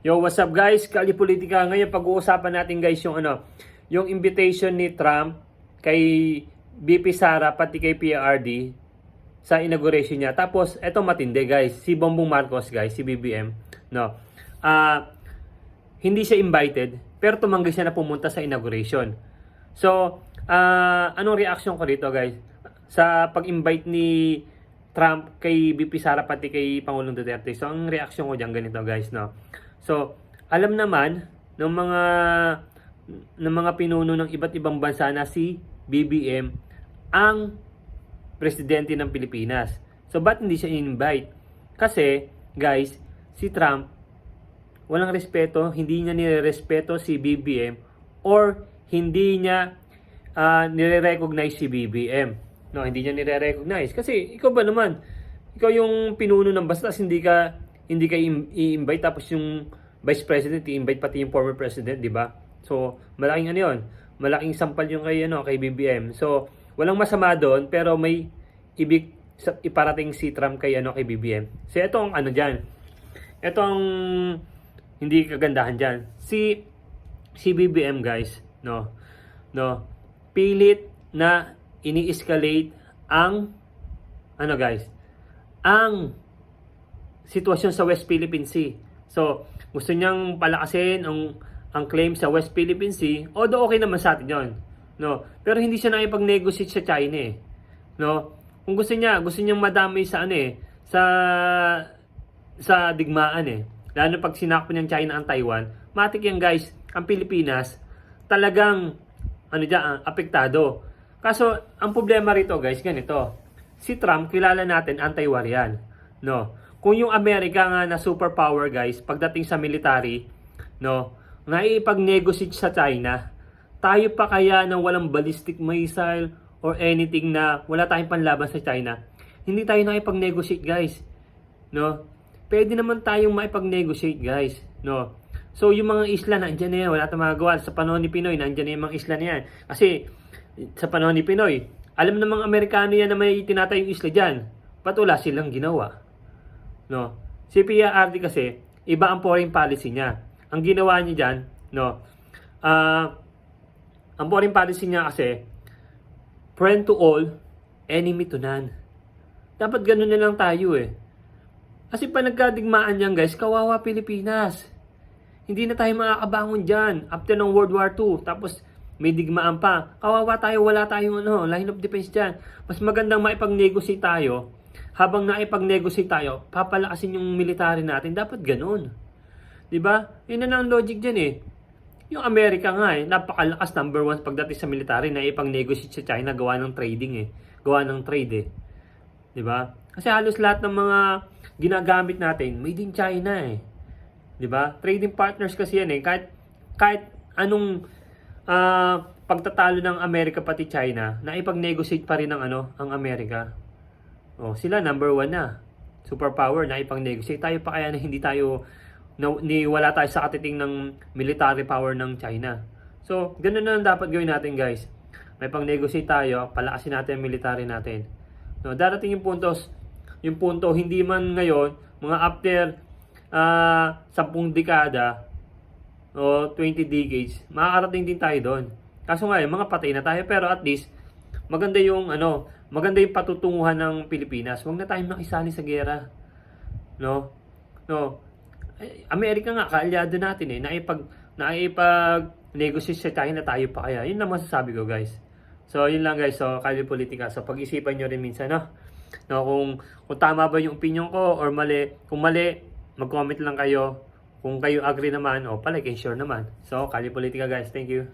Yo, what's up guys? Kali Politika. Ngayon pag-uusapan natin guys yung invitation ni Trump kay BP Sara pati kay PRD sa inauguration niya. Tapos eto matindi guys, si Bongbong Marcos guys, si BBM, no. Hindi siya invited pero tumanggi siya na pumunta sa inauguration. So, anong reaction ko dito guys? Sa pag-invite ni Trump kay BP Sara pati kay Pangulong Duterte. So, ang reaction ko diyan ganito guys, no. So, alam naman ng mga pinuno ng iba't ibang bansa na si BBM ang presidente ng Pilipinas. So, ba't hindi siya in-invite? Kasi, guys, si Trump walang respeto, hindi niya nire-respeto si BBM or hindi niya nire-recognize si BBM. No, hindi niya nire-recognize. Kasi, ikaw ba naman? Ikaw yung pinuno ng basta hindi ka i-invite tapos yung vice president i-invite pati yung former president, di ba? So, malaking ano 'yon. Malaking sampal yung kay BBM. So, walang masama doon pero may ibig iparating si Trump kay BBM. So, ito ang diyan. Ito ang hindi kagandahan diyan. Si BBM guys, no. Pilit na ini-escalate ang guys, ang sitwasyon sa West Philippine Sea. So, gusto niyang palakasin ang claim sa West Philippine Sea. Although okay naman sa atin 'yon, no. Pero hindi siya nakipag-negotiate sa China no. Kung gusto niyang madami sa sa digmaan Lalo pag sinakop ng China ang Taiwan, matik yan guys. Ang Pilipinas talagang apektado. Kaso ang problema rito guys, ganito. Si Trump kilala natin anti-war yan, no. Kung yung Amerika nga na superpower guys, pagdating sa military, no, naipag-negotiate sa China, tayo pa kaya ng walang ballistic missile or anything na wala tayong panlaban sa China, hindi tayo nakipag-negotiate guys, no. Pwede naman tayong maipag-negotiate guys, no. So yung mga isla nandiyan na yan, wala tayong magagawa. Sa panahon ni Pinoy, nandiyan na yung mga isla na yan. Kasi sa panahon ni Pinoy, alam ng mga Amerikano yan na may tinatayong isla dyan. Ba't wala silang ginawa? No. Si PRD kasi, iba ang foreign policy niya. Ang ginawa niya diyan, no. Ang foreign policy niya kasi, friend to all, enemy to none. Dapat ganun na lang tayo Kasi pa nagkadigmaan yan guys, kawawa Pilipinas. Hindi na tayo makakabangon diyan after ng World War II. Tapos may digmaan pa. Kawawa tayo, wala tayong line of defense diyan. Mas magandang maipag-negotiate tayo. Habang naipag-negotiate tayo, papalakasin yung military natin. Dapat ganun. Diba? Yun na ang logic dyan Yung Amerika nga napakalakas number 1 pagdating sa military na ipag-negotiate sa China, gawa ng trading Gawa ng trade Diba? Kasi halos lahat ng mga ginagamit natin, made in China Diba? Trading partners kasi yan Kahit anong pagtatalo ng Amerika pati China, naipag-negotiate pa rin ang Amerika. Sila number 1 na. Superpower na ipang-negotiate. Tayo pa kaya na hindi tayo wala tayo sa katiting ng military power ng China. So, ganun na dapat gawin natin guys. May pang-negotiate tayo, palakasin natin ang military natin. No, darating yung punto hindi man ngayon, mga after 10 dekada o 20 decades, makakarating din tayo doon. Kaso nga mga patay na tayo pero at least maganda yung patutunguhan ng Pilipinas. Huwag na tayong makisali sa giyera. No? Amerika nga, kaalyado natin naipag-negotiate sa China, tayo pa kaya. Yun lang masasabi ko guys. So, yun lang guys. So, Kali Politika. So, pag-isipan nyo rin minsan, kung tama ba yung opinion ko or mali. Kung mali, mag-comment lang kayo. Kung kayo agree naman, like and share naman. So, Kali Politika guys. Thank you.